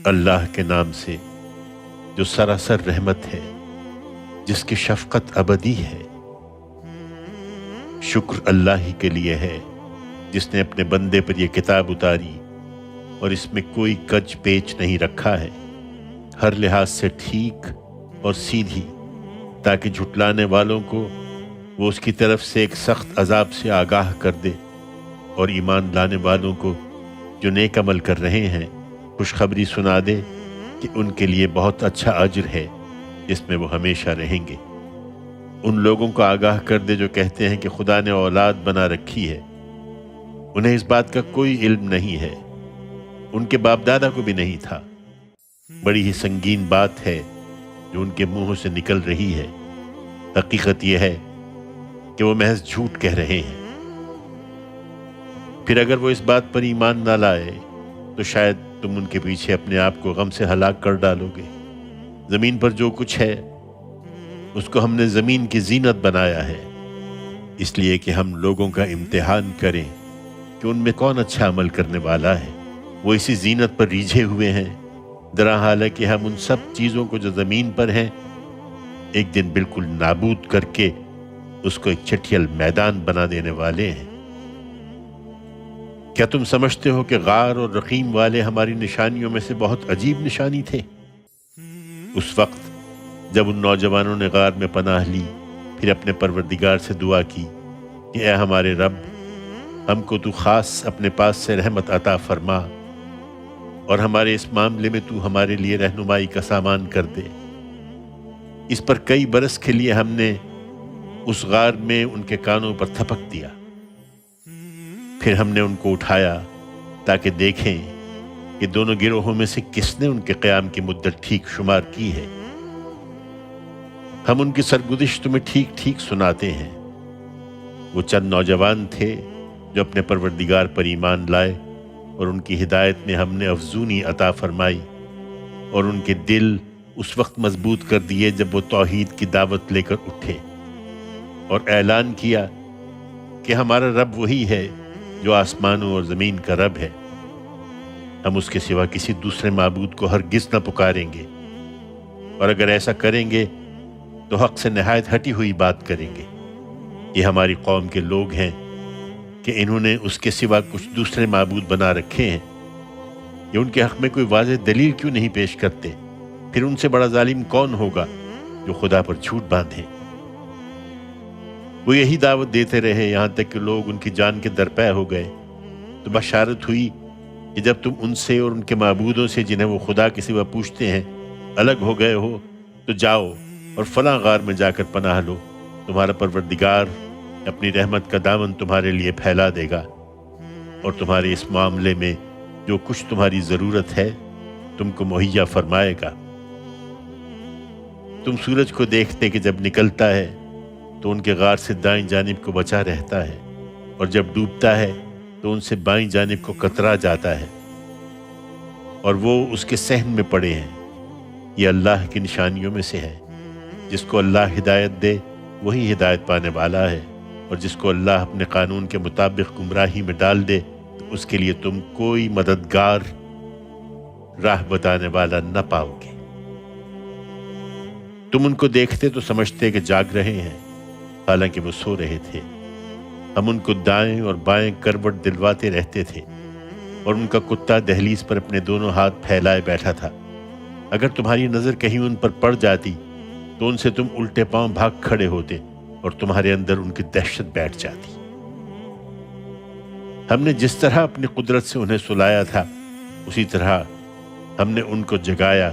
اللہ کے نام سے جو سراسر رحمت ہے، جس کی شفقت ابدی ہے۔ شکر اللہ ہی کے لیے ہے جس نے اپنے بندے پر یہ کتاب اتاری اور اس میں کوئی کج پیچ نہیں رکھا ہے، ہر لحاظ سے ٹھیک اور سیدھی، تاکہ جھٹلانے والوں کو وہ اس کی طرف سے ایک سخت عذاب سے آگاہ کر دے، اور ایمان لانے والوں کو جو نیک عمل کر رہے ہیں خوشخبری سنا دے کہ ان کے لیے بہت اچھا اجر ہے جس میں وہ ہمیشہ رہیں گے۔ ان لوگوں کو آگاہ کر دے جو کہتے ہیں کہ خدا نے اولاد بنا رکھی ہے، انہیں اس بات کا کوئی علم نہیں ہے، ان کے باپ دادا کو بھی نہیں تھا۔ بڑی ہی سنگین بات ہے جو ان کے منہوں سے نکل رہی ہے۔ حقیقت یہ ہے کہ وہ محض جھوٹ کہہ رہے ہیں۔ پھر اگر وہ اس بات پر ایمان نہ لائے تو شاید تم ان کے پیچھے اپنے آپ کو غم سے ہلاک کر ڈالو گے۔ زمین پر جو کچھ ہے اس کو ہم نے زمین کی زینت بنایا ہے، اس لیے کہ ہم لوگوں کا امتحان کریں کہ ان میں کون اچھا عمل کرنے والا ہے۔ وہ اسی زینت پر ریجھے ہوئے ہیں، درا حالانکہ ہم ان سب چیزوں کو جو زمین پر ہیں ایک دن بالکل نابود کر کے اس کو ایک چٹھیل میدان بنا دینے والے ہیں۔ کیا تم سمجھتے ہو کہ غار اور رقیم والے ہماری نشانیوں میں سے بہت عجیب نشانی تھے؟ اس وقت جب ان نوجوانوں نے غار میں پناہ لی، پھر اپنے پروردگار سے دعا کی کہ اے ہمارے رب، ہم کو تو خاص اپنے پاس سے رحمت عطا فرما، اور ہمارے اس معاملے میں تو ہمارے لیے رہنمائی کا سامان کر دے۔ اس پر کئی برس کے لیے ہم نے اس غار میں ان کے کانوں پر تھپک دیا، پھر ہم نے ان کو اٹھایا تاکہ دیکھیں کہ دونوں گروہوں میں سے کس نے ان کے قیام کی مدت ٹھیک شمار کی ہے۔ ہم ان کی سرگزشت تمہیں ٹھیک ٹھیک سناتے ہیں۔ وہ چند نوجوان تھے جو اپنے پروردگار پر ایمان لائے، اور ان کی ہدایت میں ہم نے افزونی عطا فرمائی، اور ان کے دل اس وقت مضبوط کر دیے جب وہ توحید کی دعوت لے کر اٹھے اور اعلان کیا کہ ہمارا رب وہی ہے جو آسمانوں اور زمین کا رب ہے، ہم اس کے سوا کسی دوسرے معبود کو ہرگز نہ پکاریں گے، اور اگر ایسا کریں گے تو حق سے نہایت ہٹی ہوئی بات کریں گے۔ یہ ہماری قوم کے لوگ ہیں کہ انہوں نے اس کے سوا کچھ دوسرے معبود بنا رکھے ہیں۔ یہ ان کے حق میں کوئی واضح دلیل کیوں نہیں پیش کرتے؟ پھر ان سے بڑا ظالم کون ہوگا جو خدا پر جھوٹ باندھے؟ وہ یہی دعوت دیتے رہے یہاں تک کہ لوگ ان کی جان کے درپے ہو گئے، تو بشارت ہوئی کہ جب تم ان سے اور ان کے معبودوں سے جنہیں وہ خدا کے سوا پوچھتے ہیں الگ ہو گئے ہو تو جاؤ اور فلاں غار میں جا کر پناہ لو، تمہارا پروردگار اپنی رحمت کا دامن تمہارے لیے پھیلا دے گا، اور تمہارے اس معاملے میں جو کچھ تمہاری ضرورت ہے تم کو مہیا فرمائے گا۔ تم سورج کو دیکھتے کہ جب نکلتا ہے تو ان کے غار سے دائیں جانب کو بچا رہتا ہے، اور جب ڈوبتا ہے تو ان سے بائیں جانب کو کترا جاتا ہے، اور وہ اس کے صحن میں پڑے ہیں۔ یہ اللہ کی نشانیوں میں سے ہے۔ جس کو اللہ ہدایت دے وہی ہدایت پانے والا ہے، اور جس کو اللہ اپنے قانون کے مطابق گمراہی میں ڈال دے تو اس کے لیے تم کوئی مددگار، راہ بتانے والا نہ پاؤ گے۔ تم ان کو دیکھتے تو سمجھتے کہ جاگ رہے ہیں، حالانکہ وہ سو رہے تھے۔ ہم ان کو دائیں اور بائیں کروٹ دلواتے رہتے تھے، اور ان کا کتا دہلیز پر اپنے دونوں ہاتھ پھیلائے بیٹھا تھا۔ اگر تمہاری نظر کہیں ان پر پڑ جاتی تو ان سے تم الٹے پاؤں بھاگ کھڑے ہوتے، اور تمہارے اندر ان کی دہشت بیٹھ جاتی۔ ہم نے جس طرح اپنی قدرت سے انہیں سلایا تھا اسی طرح ہم نے ان کو جگایا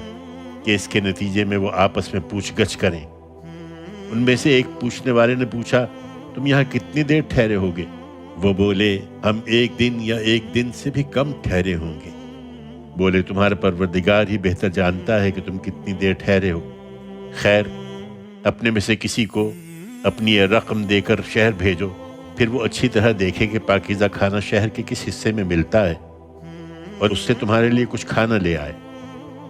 کہ اس کے نتیجے میں وہ آپس میں پوچھ گچھ کریں۔ ان میں سے ایک پوچھنے والے نے پوچھا، تم یہاں کتنی دیر ٹھہرے ہوگے؟ وہ بولے، ہم 1 دن یا 1 دن سے بھی کم ٹھہرے ہوں گے۔ بولے، تمہارا پروردگار ہی بہتر جانتا ہے کہ تم کتنی دیر ٹھہرے ہو۔ خیر، اپنے میں سے کسی کو اپنی یہ رقم دے کر شہر بھیجو، پھر وہ اچھی طرح دیکھے کہ پاکیزہ کھانا شہر کے کس حصے میں ملتا ہے، اور اس سے تمہارے لیے کچھ کھانا لے آئے۔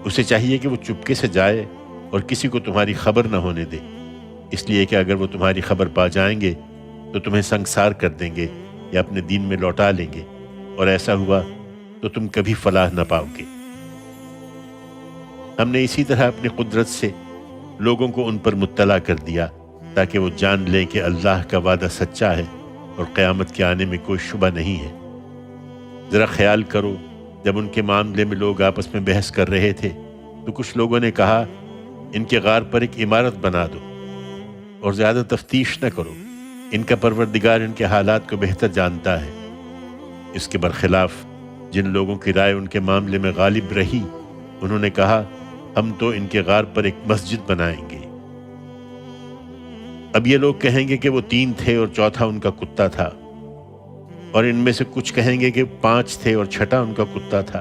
اسے چاہیے کہ وہ چپکے سے جائے اور کسی کو تمہاری خبر نہ ہونے دے، اس لیے کہ اگر وہ تمہاری خبر پا جائیں گے تو تمہیں سنگسار کر دیں گے یا اپنے دین میں لوٹا لیں گے، اور ایسا ہوا تو تم کبھی فلاح نہ پاؤ گے۔ ہم نے اسی طرح اپنی قدرت سے لوگوں کو ان پر مطلع کر دیا تاکہ وہ جان لیں کہ اللہ کا وعدہ سچا ہے اور قیامت کے آنے میں کوئی شبہ نہیں ہے۔ ذرا خیال کرو، جب ان کے معاملے میں لوگ آپس میں بحث کر رہے تھے تو کچھ لوگوں نے کہا ان کے غار پر ایک عمارت بنا دو اور زیادہ تفتیش نہ کرو، ان کا پروردگار ان کے حالات کو بہتر جانتا ہے۔ اس کے برخلاف جن لوگوں کی رائے ان کے معاملے میں غالب رہی، انہوں نے کہا ہم تو ان کے غار پر ایک مسجد بنائیں گے۔ اب یہ لوگ کہیں گے کہ وہ 3 تھے اور چوتھا ان کا کتا تھا، اور ان میں سے کچھ کہیں گے کہ 5 تھے اور چھٹا ان کا کتا تھا،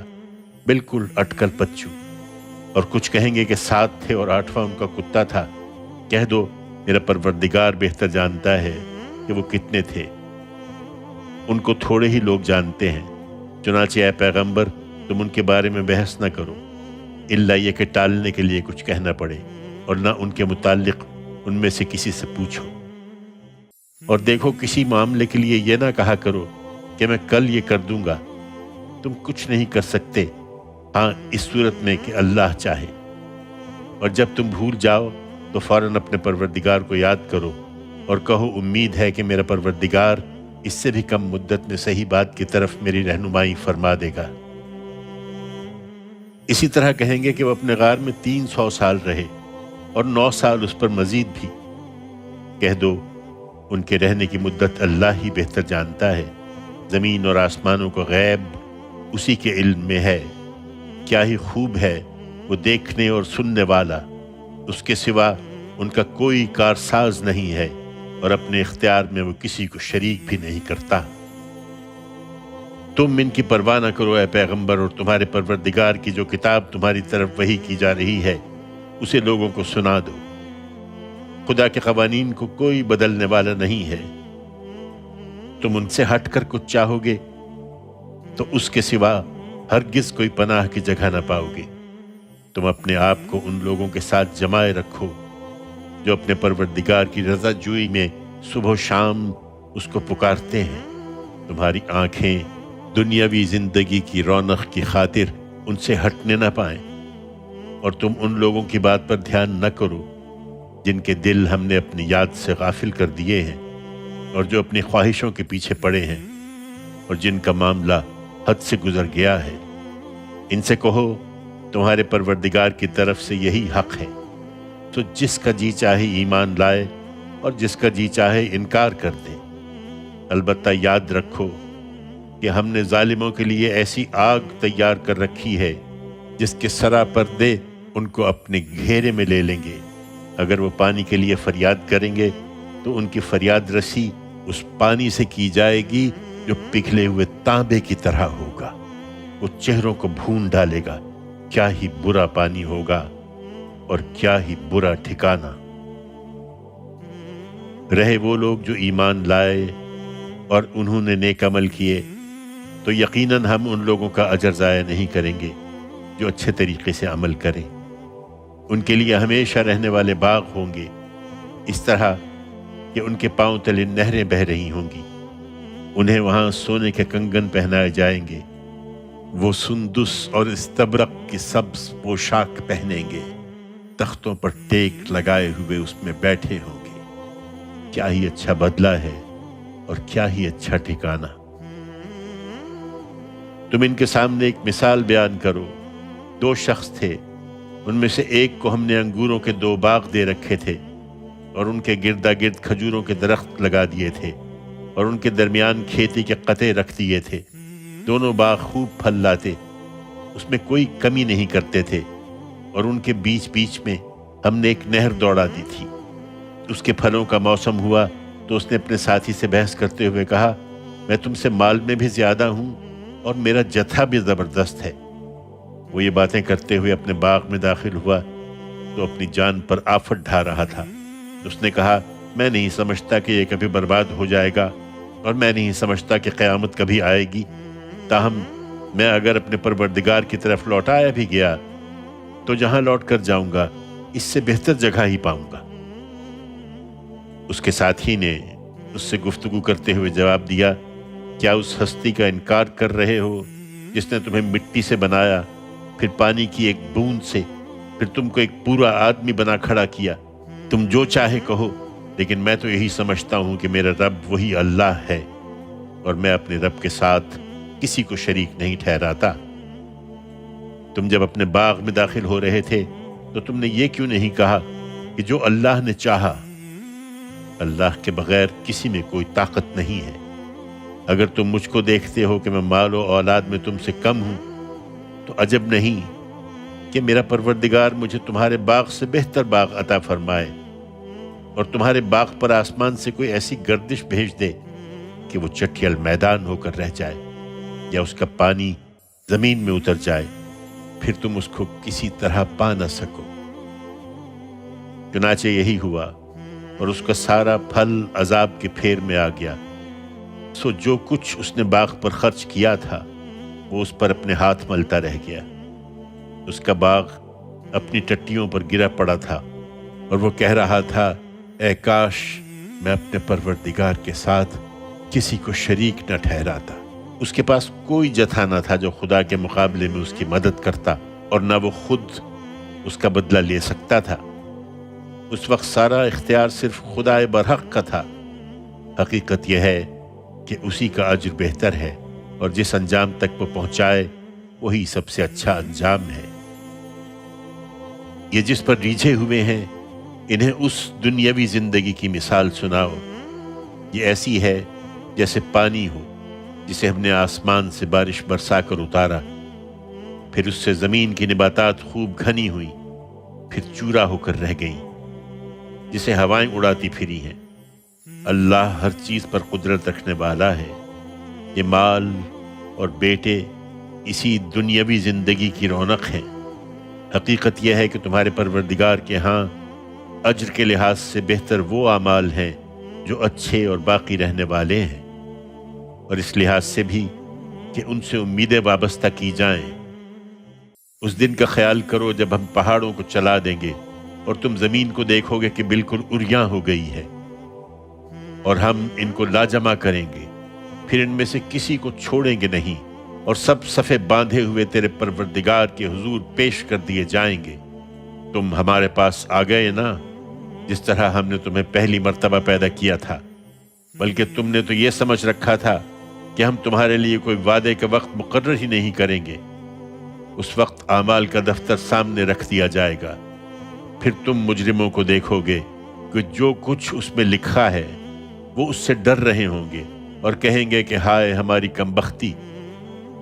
بالکل اٹکل پچو، اور کچھ کہیں گے کہ 7 تھے اور 8واں ان کا کتا تھا۔ کہہ دو میرا پروردگار بہتر جانتا ہے کہ وہ کتنے تھے، ان کو تھوڑے ہی لوگ جانتے ہیں۔ چنانچہ اے پیغمبر تم ان کے بارے میں بحث نہ کرو، الا یہ کہ ٹالنے کے لیے کچھ کہنا پڑے، اور نہ ان کے متعلق ان میں سے کسی سے پوچھو۔ اور دیکھو کسی معاملے کے لیے یہ نہ کہا کرو کہ میں کل یہ کر دوں گا، تم کچھ نہیں کر سکتے، ہاں اس صورت میں کہ اللہ چاہے۔ اور جب تم بھول جاؤ تو فوراً اپنے پروردگار کو یاد کرو اور کہو امید ہے کہ میرا پروردگار اس سے بھی کم مدت میں صحیح بات کی طرف میری رہنمائی فرما دے گا۔ اسی طرح کہیں گے کہ وہ اپنے غار میں 300 سال رہے اور 9 سال اس پر مزید بھی۔ کہہ دو ان کے رہنے کی مدت اللہ ہی بہتر جانتا ہے، زمین اور آسمانوں کا غیب اسی کے علم میں ہے۔ کیا ہی خوب ہے وہ دیکھنے اور سننے والا، اس کے سوا ان کا کوئی کارساز نہیں ہے، اور اپنے اختیار میں وہ کسی کو شریک بھی نہیں کرتا۔ تم ان کی پرواہ نہ کرو اے پیغمبر، اور تمہارے پروردگار کی جو کتاب تمہاری طرف وحی کی جا رہی ہے اسے لوگوں کو سنا دو۔ خدا کے قوانین کو کوئی بدلنے والا نہیں ہے، تم ان سے ہٹ کر کچھ چاہو گے تو اس کے سوا ہرگز کوئی پناہ کی جگہ نہ پاؤ گے۔ تم اپنے آپ کو ان لوگوں کے ساتھ جمائے رکھو جو اپنے پروردگار کی رضا جوئی میں صبح و شام اس کو پکارتے ہیں۔ تمہاری آنکھیں دنیاوی زندگی کی رونق کی خاطر ان سے ہٹنے نہ پائیں، اور تم ان لوگوں کی بات پر دھیان نہ کرو جن کے دل ہم نے اپنی یاد سے غافل کر دیے ہیں، اور جو اپنی خواہشوں کے پیچھے پڑے ہیں، اور جن کا معاملہ حد سے گزر گیا ہے۔ ان سے کہو تمہارے پروردگار کی طرف سے یہی حق ہے، تو جس کا جی چاہے ایمان لائے اور جس کا جی چاہے انکار کر دے۔ البتہ یاد رکھو کہ ہم نے ظالموں کے لیے ایسی آگ تیار کر رکھی ہے جس کے سرا پردے ان کو اپنے گھیرے میں لے لیں گے۔ اگر وہ پانی کے لیے فریاد کریں گے تو ان کی فریاد رسی اس پانی سے کی جائے گی جو پگھلے ہوئے تانبے کی طرح ہوگا، وہ چہروں کو بھون ڈالے گا۔ کیا ہی برا پانی ہوگا اور کیا ہی برا ٹھکانہ۔ رہے وہ لوگ جو ایمان لائے اور انہوں نے نیک عمل کیے تو یقیناً ہم ان لوگوں کا اجر ضائع نہیں کریں گے جو اچھے طریقے سے عمل کریں۔ ان کے لیے ہمیشہ رہنے والے باغ ہوں گے، اس طرح کہ ان کے پاؤں تلے نہریں بہہ رہی ہوں گی۔ انہیں وہاں سونے کے کنگن پہنائے جائیں گے، وہ سندس اور استبرق کی سبز پوشاک پہنیں گے، تختوں پر ٹیک لگائے ہوئے اس میں بیٹھے ہوں گے۔ کیا ہی اچھا بدلہ ہے اور کیا ہی اچھا ٹھکانہ۔ تم ان کے سامنے ایک مثال بیان کرو۔ 2 شخص تھے، ان میں سے ایک کو ہم نے انگوروں کے 2 باغ دے رکھے تھے اور ان کے گردا گرد کھجوروں کے درخت لگا دیے تھے اور ان کے درمیان کھیتی کے قطع رکھ دیے تھے۔ دونوں باغ خوب پھل لاتے، اس میں کوئی کمی نہیں کرتے تھے، اور ان کے بیچ بیچ میں ہم نے ایک نہر دوڑا دی تھی۔ اس کے پھلوں کا موسم ہوا تو اس نے اپنے ساتھی سے بحث کرتے ہوئے کہا، میں تم سے مال میں بھی زیادہ ہوں اور میرا جتھا بھی زبردست ہے۔ وہ یہ باتیں کرتے ہوئے اپنے باغ میں داخل ہوا تو اپنی جان پر آفت ڈھا رہا تھا۔ اس نے کہا، میں نہیں سمجھتا کہ یہ کبھی برباد ہو جائے گا، اور میں نہیں سمجھتا کہ قیامت کبھی آئے گی۔ تاہم میں اگر اپنے پروردگار کی طرف لوٹایا بھی گیا تو جہاں لوٹ کر جاؤں گا اس سے بہتر جگہ ہی پاؤں گا۔ اس کے ساتھی نے اس سے گفتگو کرتے ہوئے جواب دیا، کیا اس ہستی کا انکار کر رہے ہو جس نے تمہیں مٹی سے بنایا، پھر پانی کی ایک بوند سے پھر تم کو ایک پورا آدمی بنا کھڑا کیا۔ تم جو چاہے کہو، لیکن میں تو یہی سمجھتا ہوں کہ میرا رب وہی اللہ ہے، اور میں اپنے رب کے ساتھ کسی کو شریک نہیں ٹھہراتا۔ تم جب اپنے باغ میں داخل ہو رہے تھے تو تم نے یہ کیوں نہیں کہا کہ جو اللہ نے چاہا؟ اللہ کے بغیر کسی میں کوئی طاقت نہیں ہے۔ اگر تم مجھ کو دیکھتے ہو کہ میں مال و اولاد میں تم سے کم ہوں، تو عجب نہیں کہ میرا پروردگار مجھے تمہارے باغ سے بہتر باغ عطا فرمائے، اور تمہارے باغ پر آسمان سے کوئی ایسی گردش بھیج دے کہ وہ چٹھیل میدان ہو کر رہ جائے، یا اس کا پانی زمین میں اتر جائے، پھر تم اس کو کسی طرح پا نہ سکو۔ چنانچہ یہی ہوا، اور اس کا سارا پھل عذاب کے پھیر میں آ گیا۔ سو جو کچھ اس نے باغ پر خرچ کیا تھا وہ اس پر اپنے ہاتھ ملتا رہ گیا۔ اس کا باغ اپنی ٹٹیوں پر گرا پڑا تھا، اور وہ کہہ رہا تھا، اے کاش میں اپنے پروردگار کے ساتھ کسی کو شریک نہ ٹھہراتا۔ اس کے پاس کوئی جتھا نہ تھا جو خدا کے مقابلے میں اس کی مدد کرتا، اور نہ وہ خود اس کا بدلہ لے سکتا تھا۔ اس وقت سارا اختیار صرف خدا برحق کا تھا۔ حقیقت یہ ہے کہ اسی کا اجر بہتر ہے، اور جس انجام تک وہ پہنچائے وہی سب سے اچھا انجام ہے۔ یہ جس پر ریجھے ہوئے ہیں انہیں اس دنیاوی زندگی کی مثال سناؤ۔ یہ ایسی ہے جیسے پانی ہو جسے ہم نے آسمان سے بارش برسا کر اتارا، پھر اس سے زمین کی نباتات خوب گھنی ہوئی، پھر چورا ہو کر رہ گئیں، جسے ہوائیں اڑاتی پھری ہیں۔ اللہ ہر چیز پر قدرت رکھنے والا ہے۔ یہ مال اور بیٹے اسی دنیاوی زندگی کی رونق ہیں۔ حقیقت یہ ہے کہ تمہارے پروردگار کے ہاں اجر کے لحاظ سے بہتر وہ اعمال ہیں جو اچھے اور باقی رہنے والے ہیں، اور اس لحاظ سے بھی کہ ان سے امیدیں وابستہ کی جائیں۔ اس دن کا خیال کرو جب ہم پہاڑوں کو چلا دیں گے اور تم زمین کو دیکھو گے کہ بالکل اریاں ہو گئی ہے، اور ہم ان کو لاجمع کریں گے، پھر ان میں سے کسی کو چھوڑیں گے نہیں، اور سب صفے باندھے ہوئے تیرے پروردگار کے حضور پیش کر دیے جائیں گے۔ تم ہمارے پاس آ گئے نا، جس طرح ہم نے تمہیں پہلی مرتبہ پیدا کیا تھا، بلکہ تم نے تو یہ سمجھ رکھا تھا کہ ہم تمہارے لیے کوئی وعدے کا وقت مقرر ہی نہیں کریں گے۔ اس وقت اعمال کا دفتر سامنے رکھ دیا جائے گا، پھر تم مجرموں کو دیکھو گے کہ جو کچھ اس میں لکھا ہے وہ اس سے ڈر رہے ہوں گے، اور کہیں گے کہ ہائے ہماری کمبختی،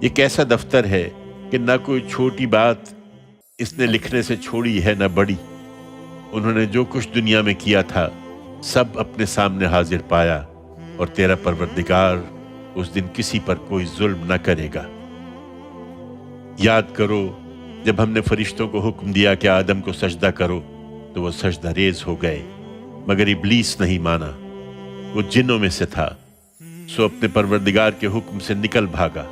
یہ کیسا دفتر ہے کہ نہ کوئی چھوٹی بات اس نے لکھنے سے چھوڑی ہے نہ بڑی۔ انہوں نے جو کچھ دنیا میں کیا تھا سب اپنے سامنے حاضر پایا، اور تیرا پروردگار اس دن کسی پر کوئی ظلم نہ کرے گا۔ یاد کرو جب ہم نے فرشتوں کو حکم دیا کہ آدم کو سجدہ کرو تو وہ سجدہ ریز ہو گئے، مگر ابلیس نہیں مانا، وہ جنوں میں سے تھا، سو اپنے پروردگار کے حکم سے نکل بھاگا۔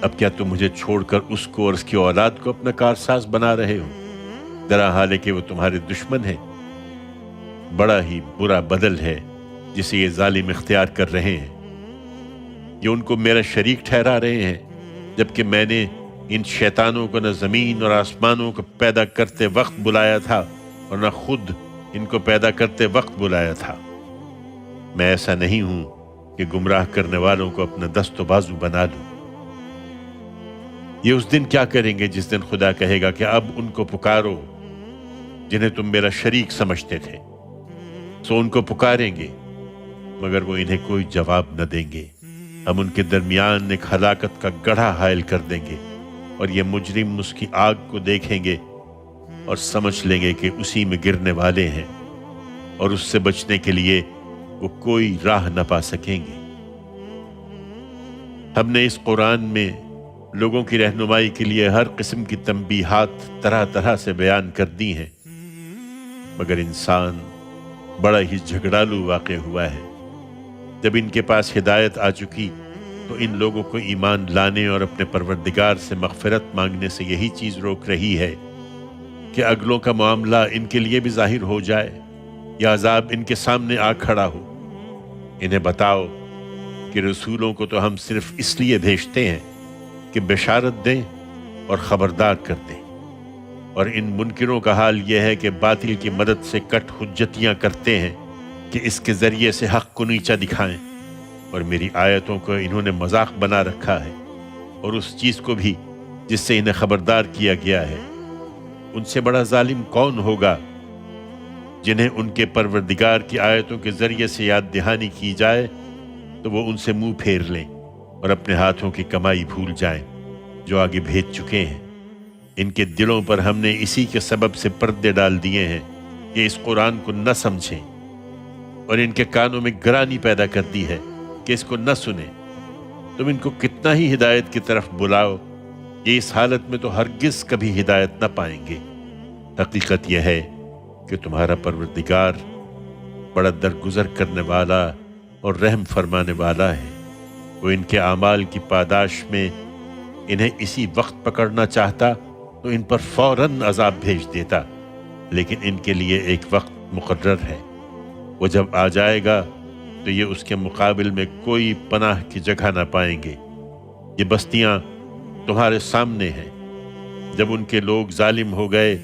اب کیا تم مجھے چھوڑ کر اس کو اور اس کی اولاد کو اپنا کارساز بنا رہے ہو، درا حال ہے کہ وہ تمہارے دشمن ہیں؟ بڑا ہی برا بدل ہے جسے یہ ظالم اختیار کر رہے ہیں۔ یہ ان کو میرا شریک ٹھہرا رہے ہیں، جبکہ میں نے ان شیطانوں کو نہ زمین اور آسمانوں کو پیدا کرتے وقت بلایا تھا، اور نہ خود ان کو پیدا کرتے وقت بلایا تھا۔ میں ایسا نہیں ہوں کہ گمراہ کرنے والوں کو اپنا دست و بازو بنا لوں۔ یہ اس دن کیا کریں گے جس دن خدا کہے گا کہ اب ان کو پکارو جنہیں تم میرا شریک سمجھتے تھے، سو ان کو پکاریں گے، مگر وہ انہیں کوئی جواب نہ دیں گے۔ ہم ان کے درمیان ایک ہلاکت کا گڑھا حائل کر دیں گے، اور یہ مجرم اس کی آگ کو دیکھیں گے اور سمجھ لیں گے کہ اسی میں گرنے والے ہیں، اور اس سے بچنے کے لیے وہ کوئی راہ نہ پا سکیں گے۔ ہم نے اس قرآن میں لوگوں کی رہنمائی کے لیے ہر قسم کی تنبیہات طرح طرح سے بیان کر دی ہیں، مگر انسان بڑا ہی جھگڑالو واقع ہوا ہے۔ جب ان کے پاس ہدایت آ چکی تو ان لوگوں کو ایمان لانے اور اپنے پروردگار سے مغفرت مانگنے سے یہی چیز روک رہی ہے کہ اگلوں کا معاملہ ان کے لیے بھی ظاہر ہو جائے، یا عذاب ان کے سامنے آ کھڑا ہو۔ انہیں بتاؤ کہ رسولوں کو تو ہم صرف اس لیے بھیجتے ہیں کہ بشارت دیں اور خبردار کر دیں۔ اور ان منکروں کا حال یہ ہے کہ باطل کی مدد سے کٹ حجتیاں کرتے ہیں کہ اس کے ذریعے سے حق کو نیچا دکھائیں، اور میری آیتوں کو انہوں نے مذاق بنا رکھا ہے، اور اس چیز کو بھی جس سے انہیں خبردار کیا گیا ہے۔ ان سے بڑا ظالم کون ہوگا جنہیں ان کے پروردگار کی آیتوں کے ذریعے سے یاد دہانی کی جائے تو وہ ان سے منہ پھیر لیں اور اپنے ہاتھوں کی کمائی بھول جائیں جو آگے بھیج چکے ہیں۔ ان کے دلوں پر ہم نے اسی کے سبب سے پردے ڈال دیے ہیں کہ اس قرآن کو نہ سمجھیں، اور ان کے کانوں میں گرانی پیدا کر دی ہے کہ اس کو نہ سنیں۔ تم ان کو کتنا ہی ہدایت کی طرف بلاؤ، یہ اس حالت میں تو ہرگز کبھی ہدایت نہ پائیں گے۔ حقیقت یہ ہے کہ تمہارا پروردگار بڑا درگزر کرنے والا اور رحم فرمانے والا ہے۔ وہ ان کے اعمال کی پاداش میں انہیں اسی وقت پکڑنا چاہتا تو ان پر فوراً عذاب بھیج دیتا، لیکن ان کے لیے ایک وقت مقرر ہے، وہ جب آ جائے گا تو یہ اس کے مقابل میں کوئی پناہ کی جگہ نہ پائیں گے۔ یہ بستیاں تمہارے سامنے ہیں، جب ان کے لوگ ظالم ہو گئے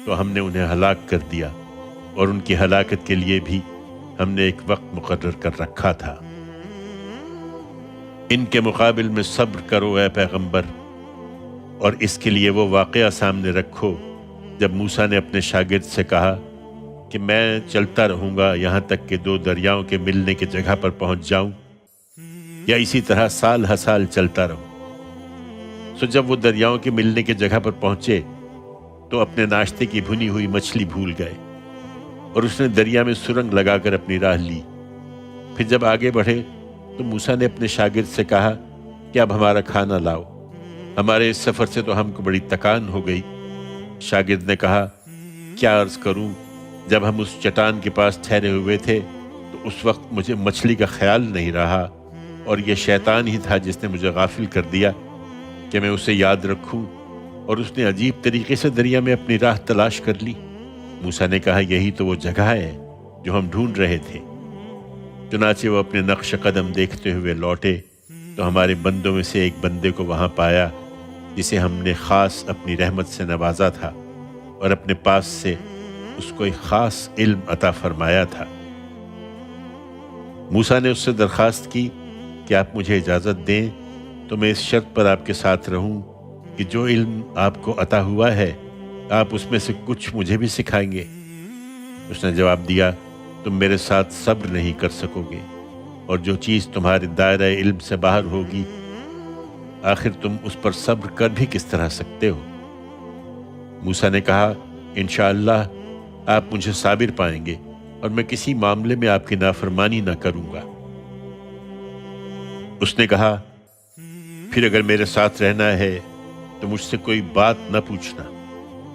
تو ہم نے انہیں ہلاک کر دیا، اور ان کی ہلاکت کے لیے بھی ہم نے ایک وقت مقرر کر رکھا تھا۔ ان کے مقابل میں صبر کرو اے پیغمبر، اور اس کے لیے وہ واقعہ سامنے رکھو جب موسیٰ نے اپنے شاگرد سے کہا کہ میں چلتا رہوں گا یہاں تک کہ دو دریاؤں کے ملنے کی جگہ پر پہنچ جاؤں، یا اسی طرح سال ہر سال چلتا رہوں۔ سو جب وہ دریاؤں کے ملنے کی جگہ پر پہنچے تو اپنے ناشتے کی بھنی ہوئی مچھلی بھول گئے، اور اس نے دریا میں سرنگ لگا کر اپنی راہ لی۔ پھر جب آگے بڑھے تو موسیٰ نے اپنے شاگرد سے کہا کہ اب ہمارا کھانا لاؤ، ہمارے اس سفر سے تو ہم کو بڑی تکان ہو گئی۔ شاگرد نے کہا کیا عرض کروں، جب ہم اس چٹان کے پاس ٹھہرے ہوئے تھے تو اس وقت مجھے مچھلی کا خیال نہیں رہا، اور یہ شیطان ہی تھا جس نے مجھے غافل کر دیا کہ میں اسے یاد رکھوں، اور اس نے عجیب طریقے سے دریا میں اپنی راہ تلاش کر لی۔ موسیٰ نے کہا یہی تو وہ جگہ ہے جو ہم ڈھونڈ رہے تھے۔ چنانچہ وہ اپنے نقش قدم دیکھتے ہوئے لوٹے تو ہمارے بندوں میں سے ایک بندے کو وہاں پایا جسے ہم نے خاص اپنی رحمت سے نوازا تھا، اور اپنے پاس سے اس کو ایک خاص علم عطا فرمایا تھا۔ موسیٰ نے اس سے درخواست کی کہ آپ مجھے اجازت دیں تو میں اس شرط پر آپ کے ساتھ رہوں کہ جو علم آپ کو عطا ہوا ہے آپ اس میں سے کچھ مجھے بھی سکھائیں گے۔ اس نے جواب دیا تم میرے ساتھ صبر نہیں کر سکو گے، اور جو چیز تمہارے دائرہ علم سے باہر ہوگی آخر تم اس پر صبر کر بھی کس طرح سکتے ہو؟ موسیٰ نے کہا انشاءاللہ آپ مجھے صابر پائیں گے، اور میں کسی معاملے میں آپ کی نافرمانی نہ کروں گا۔ اس نے کہا پھر اگر میرے ساتھ رہنا ہے تو مجھ سے کوئی بات نہ پوچھنا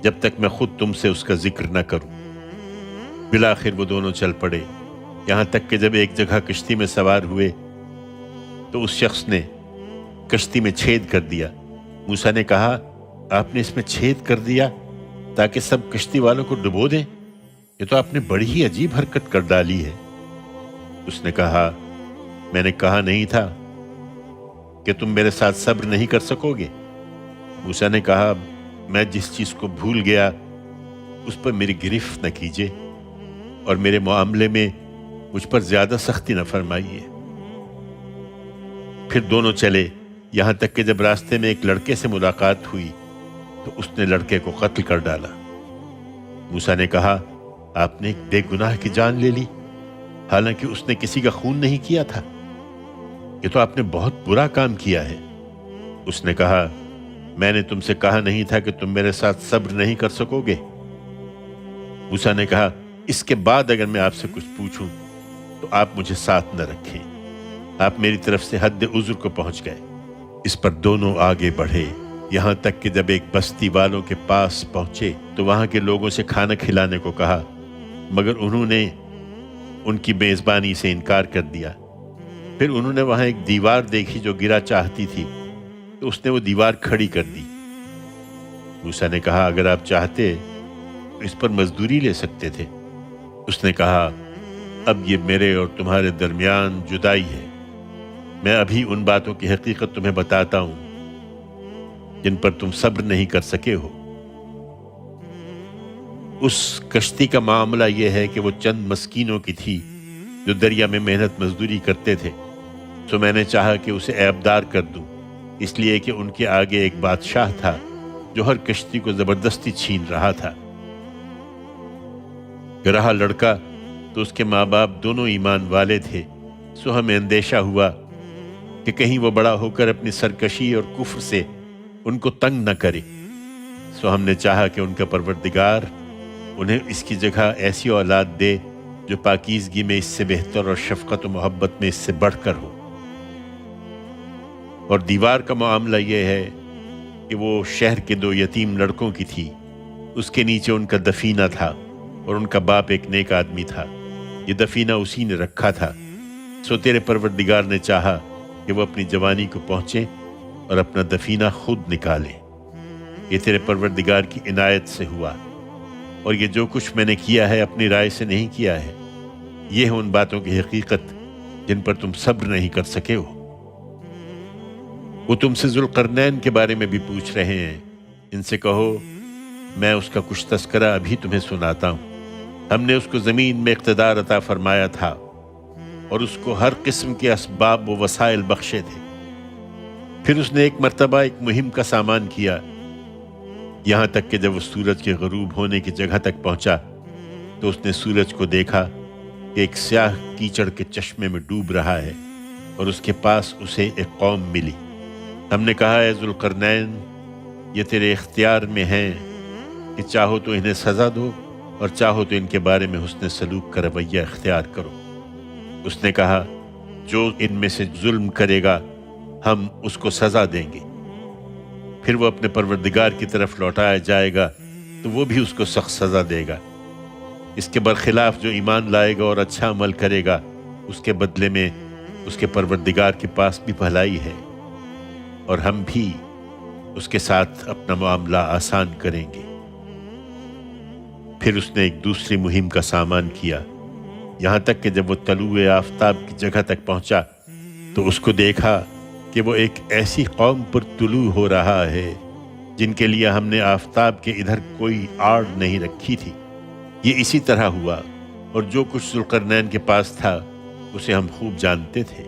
جب تک میں خود تم سے اس کا ذکر نہ کروں۔ بالآخر وہ دونوں چل پڑے، یہاں تک کہ جب ایک جگہ کشتی میں سوار ہوئے تو اس شخص نے کشتی میں چھید کر دیا۔ موسیٰ نے کہا آپ نے اس میں چھید کر دیا تاکہ سب کشتی والوں کو ڈبو دیں؟ یہ تو آپ نے بڑی ہی عجیب حرکت کر ڈالی ہے۔ اس نے کہا میں نے کہا نہیں تھا کہ تم میرے ساتھ صبر نہیں کر سکو گے؟ موسیٰ نے کہا میں جس چیز کو بھول گیا اس پر میری گرفت نہ کیجیے، اور میرے معاملے میں مجھ پر زیادہ سختی نہ فرمائیے۔ پھر دونوں چلے، یہاں تک کہ جب راستے میں ایک لڑکے سے ملاقات ہوئی تو اس نے لڑکے کو قتل کر ڈالا۔ موسیٰ نے کہا آپ نے ایک بے گناہ کی جان لے لی، حالانکہ اس نے کسی کا خون نہیں کیا تھا، یہ تو آپ نے بہت برا کام کیا ہے۔ اس نے کہا میں نے تم سے کہا نہیں تھا کہ تم میرے ساتھ صبر نہیں کر سکو گے؟ موسیٰ نے کہا اس کے بعد اگر میں آپ سے کچھ پوچھوں تو آپ مجھے ساتھ نہ رکھیں، آپ میری طرف سے حد عذر کو پہنچ گئے۔ اس پر دونوں آگے بڑھے، یہاں تک کہ جب ایک بستی والوں کے پاس پہنچے تو وہاں کے لوگوں سے کھانا کھلانے کو کہا، مگر انہوں نے ان کی میزبانی سے انکار کر دیا۔ پھر انہوں نے وہاں ایک دیوار دیکھی جو گرا چاہتی تھی تو اس نے وہ دیوار کھڑی کر دی۔ موسیٰ نے کہا اگر آپ چاہتے تو اس پر مزدوری لے سکتے تھے۔ اس نے کہا اب یہ میرے اور تمہارے درمیان جدائی ہے، میں ابھی ان باتوں کی حقیقت تمہیں بتاتا ہوں جن پر تم صبر نہیں کر سکے ہو۔ اس کشتی کا معاملہ یہ ہے کہ وہ چند مسکینوں کی تھی جو دریا میں محنت مزدوری کرتے تھے، تو میں نے چاہا کہ اسے عیبدار کر دوں، اس لیے کہ ان کے آگے ایک بادشاہ تھا جو ہر کشتی کو زبردستی چھین رہا تھا۔ رہا لڑکا تو اس کے ماں باپ دونوں ایمان والے تھے، سو ہمیں اندیشہ ہوا کہ کہیں وہ بڑا ہو کر اپنی سرکشی اور کفر سے ان کو تنگ نہ کرے، سو ہم نے چاہا کہ ان کا پروردگار انہیں اس کی جگہ ایسی اولاد دے جو پاکیزگی میں اس سے بہتر اور شفقت و محبت میں اس سے بڑھ کر ہو۔ اور دیوار کا معاملہ یہ ہے کہ وہ شہر کے 2 یتیم لڑکوں کی تھی، اس کے نیچے ان کا دفینہ تھا اور ان کا باپ ایک نیک آدمی تھا، یہ دفینہ اسی نے رکھا تھا، سو تیرے پروردگار نے چاہا کہ وہ اپنی جوانی کو پہنچے اور اپنا دفینہ خود نکالے۔ یہ تیرے پروردگار کی عنایت سے ہوا، اور یہ جو کچھ میں نے کیا ہے اپنی رائے سے نہیں کیا ہے، یہ ہے ان باتوں کی حقیقت جن پر تم صبر نہیں کر سکے ہو۔ وہ تم سے ذوالقرنین کے بارے میں بھی پوچھ رہے ہیں، ان سے کہو میں اس کا کچھ تذکرہ ابھی تمہیں سناتا ہوں۔ ہم نے اس کو زمین میں اقتدار عطا فرمایا تھا اور اس کو ہر قسم کے اسباب و وسائل بخشے تھے۔ پھر اس نے ایک مرتبہ ایک مہم کا سامان کیا، یہاں تک کہ جب وہ سورج کے غروب ہونے کی جگہ تک پہنچا تو اس نے سورج کو دیکھا کہ ایک سیاہ کیچڑ کے چشمے میں ڈوب رہا ہے، اور اس کے پاس اسے ایک قوم ملی۔ ہم نے کہا اے ذوالقرنین، یہ تیرے اختیار میں ہیں کہ چاہو تو انہیں سزا دو اور چاہو تو ان کے بارے میں حسن سلوک کا رویہ اختیار کرو۔ اس نے کہا جو ان میں سے ظلم کرے گا ہم اس کو سزا دیں گے، پھر وہ اپنے پروردگار کی طرف لوٹایا جائے گا تو وہ بھی اس کو سخت سزا دے گا۔ اس کے برخلاف جو ایمان لائے گا اور اچھا عمل کرے گا، اس کے بدلے میں اس کے پروردگار کے پاس بھی بھلائی ہے، اور ہم بھی اس کے ساتھ اپنا معاملہ آسان کریں گے۔ پھر اس نے ایک دوسری مہم کا سامان کیا، یہاں تک کہ جب وہ طلوع آفتاب کی جگہ تک پہنچا تو اس کو دیکھا کہ وہ ایک ایسی قوم پر طلوع ہو رہا ہے جن کے لیے ہم نے آفتاب کے ادھر کوئی آڑ نہیں رکھی تھی۔ یہ اسی طرح ہوا، اور جو کچھ ذوالقرنین کے پاس تھا اسے ہم خوب جانتے تھے۔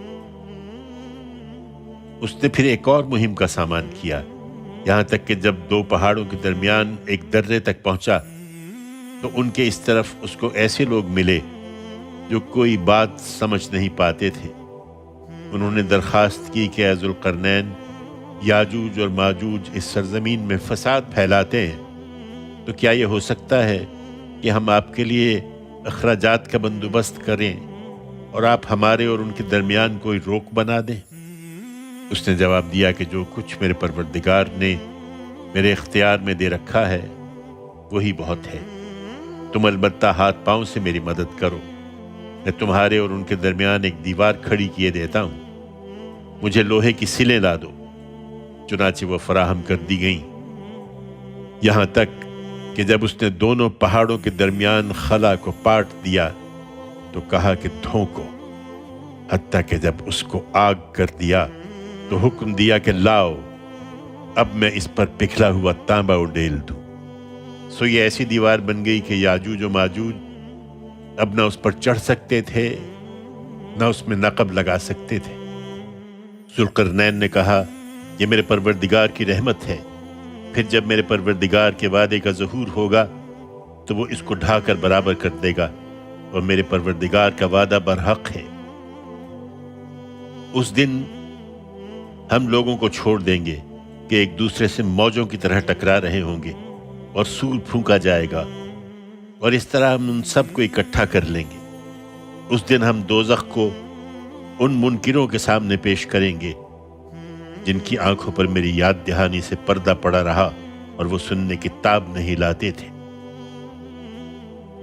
اس نے پھر ایک اور مہم کا سامان کیا، یہاں تک کہ جب 2 پہاڑوں کے درمیان ایک درے تک پہنچا تو ان کے اس طرف اس کو ایسے لوگ ملے جو کوئی بات سمجھ نہیں پاتے تھے۔ انہوں نے درخواست کی کہ اے ذوالقرنین، یاجوج اور ماجوج اس سرزمین میں فساد پھیلاتے ہیں، تو کیا یہ ہو سکتا ہے کہ ہم آپ کے لیے اخراجات کا بندوبست کریں اور آپ ہمارے اور ان کے درمیان کوئی روک بنا دیں؟ اس نے جواب دیا کہ جو کچھ میرے پروردگار نے میرے اختیار میں دے رکھا ہے وہی بہت ہے، تم البتہ ہاتھ پاؤں سے میری مدد کرو، میں تمہارے اور ان کے درمیان ایک دیوار کھڑی کیے دیتا ہوں، مجھے لوہے کی سلیں لا دو۔ چنانچہ وہ فراہم کر دی گئیں، یہاں تک کہ جب اس نے دونوں پہاڑوں کے درمیان خلا کو پاٹ دیا تو کہا کہ دھونکو، حتیٰ کہ جب اس کو آگ کر دیا تو حکم دیا کہ لاؤ، اب میں اس پر پگھلا ہوا تانبا اڈیل دوں۔ سو یہ ایسی دیوار بن گئی کہ یاجوج و ماجوج اب نہ اس پر چڑھ سکتے تھے نہ اس میں نقب لگا سکتے تھے۔ ذوالقرنین نے کہا یہ میرے پروردگار کی رحمت ہے، پھر جب میرے پروردگار کے وعدے کا ظہور ہوگا تو وہ اس کو ڈھا کر برابر کر دے گا، اور میرے پروردگار کا وعدہ برحق ہے۔ اس دن ہم لوگوں کو چھوڑ دیں گے کہ ایک دوسرے سے موجوں کی طرح ٹکرا رہے ہوں گے، اور سور پھونکا جائے گا، اور اس طرح ہم ان سب کو اکٹھا کر لیں گے۔ اس دن ہم دوزخ کو ان منکروں کے سامنے پیش کریں گے جن کی آنکھوں پر میری یاد دہانی سے پردہ پڑا رہا اور وہ سننے کی تاب نہیں لاتے تھے۔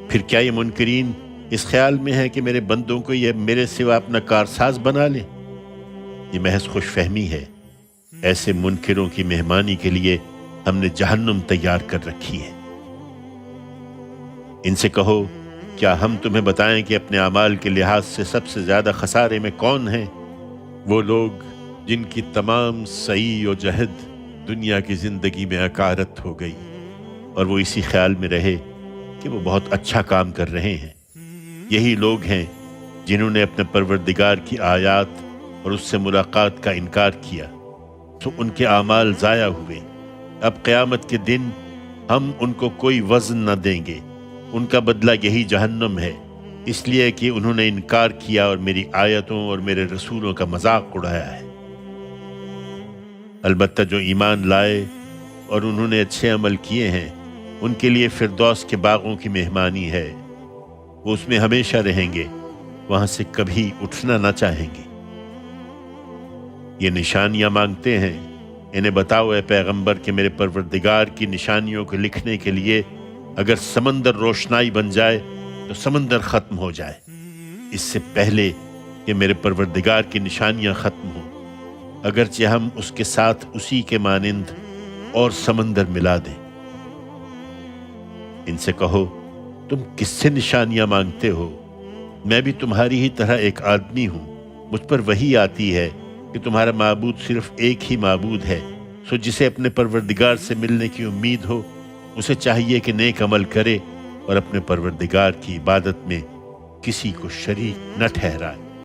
پھر کیا یہ منکرین اس خیال میں ہے کہ میرے بندوں کو یہ میرے سوا اپنا کارساز بنا لیں؟ یہ محض خوش فہمی ہے، ایسے منکروں کی مہمانی کے لیے ہم نے جہنم تیار کر رکھی ہے۔ ان سے کہو کیا ہم تمہیں بتائیں کہ اپنے اعمال کے لحاظ سے سب سے زیادہ خسارے میں کون ہیں؟ وہ لوگ جن کی تمام سعی و جہد دنیا کی زندگی میں عکارت ہو گئی، اور وہ اسی خیال میں رہے کہ وہ بہت اچھا کام کر رہے ہیں۔ یہی لوگ ہیں جنہوں نے اپنے پروردگار کی آیات اور اس سے ملاقات کا انکار کیا، تو ان کے اعمال ضائع ہوئے۔ اب قیامت کے دن ہم ان کو کوئی وزن نہ دیں گے، ان کا بدلہ یہی جہنم ہے، اس لیے کہ انہوں نے انکار کیا اور میری آیتوں اور میرے رسولوں کا مذاق اڑایا ہے۔ البتہ جو ایمان لائے اور انہوں نے اچھے عمل کیے ہیں، ان کے لیے فردوس کے باغوں کی مہمانی ہے، وہ اس میں ہمیشہ رہیں گے، وہاں سے کبھی اٹھنا نہ چاہیں گے۔ یہ نشانیاں مانگتے ہیں، انہیں بتاؤ اے پیغمبر کہ میرے پروردگار کی نشانیوں کو لکھنے کے لیے اگر سمندر روشنائی بن جائے تو سمندر ختم ہو جائے، اس سے پہلے کہ میرے پروردگار کی نشانیاں ختم ہوں، اگرچہ ہم اس کے ساتھ اسی کے مانند اور سمندر ملا دیں۔ ان سے کہو تم کس سے نشانیاں مانگتے ہو؟ میں بھی تمہاری ہی طرح ایک آدمی ہوں، مجھ پر وحی آتی ہے کہ تمہارا معبود صرف ایک ہی معبود ہے، سو جسے اپنے پروردگار سے ملنے کی امید ہو اسے چاہیے کہ نیک عمل کرے اور اپنے پروردگار کی عبادت میں کسی کو شریک نہ ٹھہرائے۔